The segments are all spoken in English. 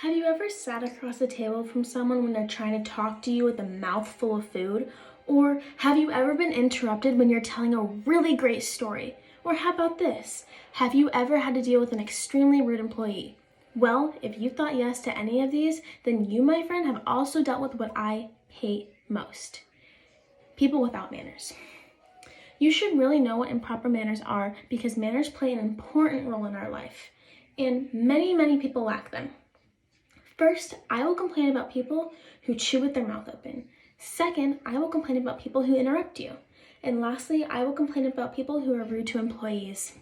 Have you ever sat across the table from someone when they're trying to talk to you with a mouthful of food? Or have you ever been interrupted when you're telling a really great story? Or how about this? Have you ever had to deal with an extremely rude employee? Well, if you thought yes to any of these, then you, my friend, have also dealt with what I hate most: people without manners. You should really know what improper manners are because manners play an important role in our life, and many people lack them. First, I will complain about people who chew with their mouth open. Second, I will complain about people who interrupt you. And lastly, I will complain about people who are rude to employees.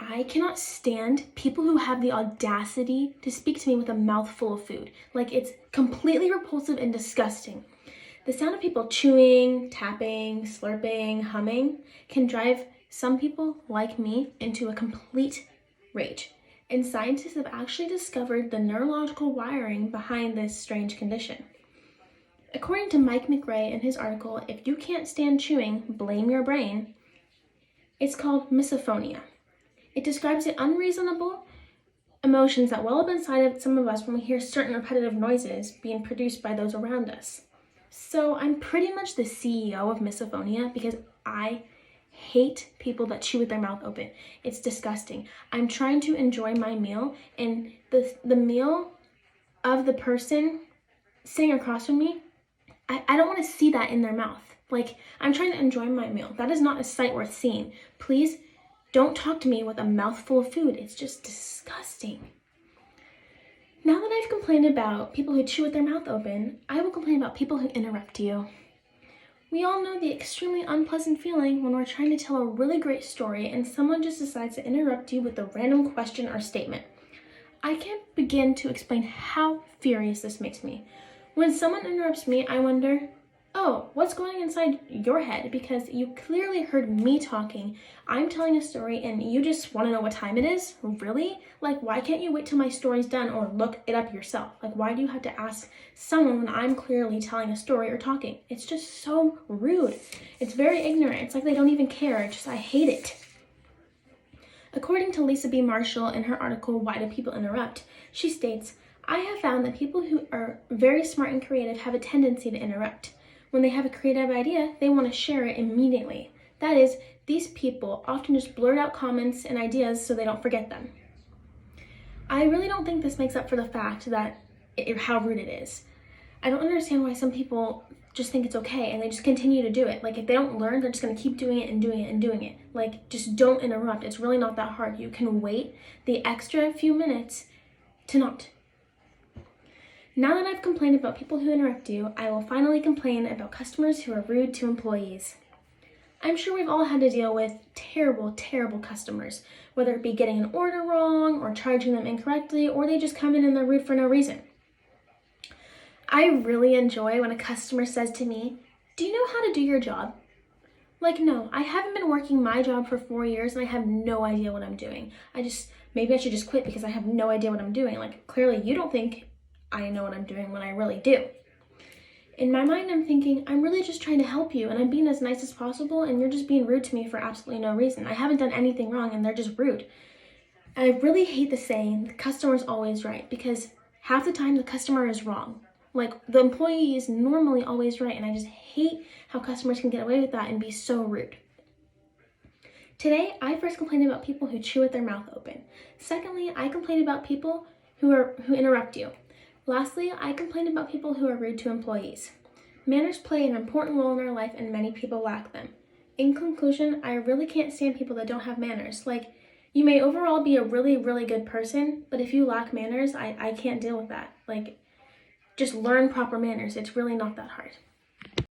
I cannot stand people who have the audacity to speak to me with a mouthful of food. Like, it's completely repulsive and disgusting. The sound of people chewing, tapping, slurping, humming can drive some people, like me, into a complete rage. And scientists have actually discovered the neurological wiring behind this strange condition. According to Mike McRae in his article, If You Can't Stand Chewing, Blame Your Brain, it's called misophonia. It describes the unreasonable emotions that well up inside of some of us when we hear certain repetitive noises being produced by those around us. So I'm pretty much the CEO of misophonia because I hate people that chew with their mouth open. It's disgusting. I'm trying to enjoy my meal, and the meal of the person sitting across from me, I don't want to see that in their mouth. Like, I'm trying to enjoy my meal. That is not a sight worth seeing. Please don't talk to me with a mouthful of food. It's just disgusting. Now that I've complained about people who chew with their mouth open, I will complain about people who interrupt you. We all know the extremely unpleasant feeling when we're trying to tell a really great story and someone just decides to interrupt you with a random question or statement. I can't begin to explain how furious this makes me. When someone interrupts me, I wonder, oh, what's going inside your head? Because you clearly heard me talking. I'm telling a story and you just want to know what time it is? Really? Like, why can't you wait till my story's done or look it up yourself? Like, why do you have to ask someone when I'm clearly telling a story or talking? It's just so rude. It's very ignorant. It's like they don't even care. I hate it. According to Lisa B. Marshall in her article, Why Do People Interrupt? She states, I have found that people who are very smart and creative have a tendency to interrupt. When they have a creative idea, they want to share it immediately. That is, these people often just blurt out comments and ideas so they don't forget them. I really don't think this makes up for the fact that how rude it is. I don't understand why some people just think it's okay and they just continue to do it. Like, if they don't learn, they're just going to keep doing it and doing it and doing it. Like, just don't interrupt. It's really not that hard. You can wait the extra few minutes to not. Now that I've complained about people who interrupt you, I will finally complain about customers who are rude to employees. I'm sure we've all had to deal with terrible customers, whether it be getting an order wrong or charging them incorrectly, or they just come in and they're rude for no reason. I really enjoy when a customer says to me, do you know how to do your job? Like, no, I haven't been working my job for 4 years and I have no idea what I'm doing. Maybe I should just quit because I have no idea what I'm doing. Like, clearly you don't think I know what I'm doing when I really do. In my mind, I'm thinking, I'm really just trying to help you and I'm being as nice as possible and you're just being rude to me for absolutely no reason. I haven't done anything wrong and they're just rude. I really hate the saying, the customer's always right, because half the time the customer is wrong. Like, the employee is normally always right, and I just hate how customers can get away with that and be so rude. Today, I first complained about people who chew with their mouth open. Secondly, I complained about people who interrupt you. Lastly, I complained about people who are rude to employees. Manners play an important role in our life and many people lack them. In conclusion, I really can't stand people that don't have manners. Like, you may overall be a really good person, but if you lack manners, I can't deal with that. Like, just learn proper manners. It's really not that hard.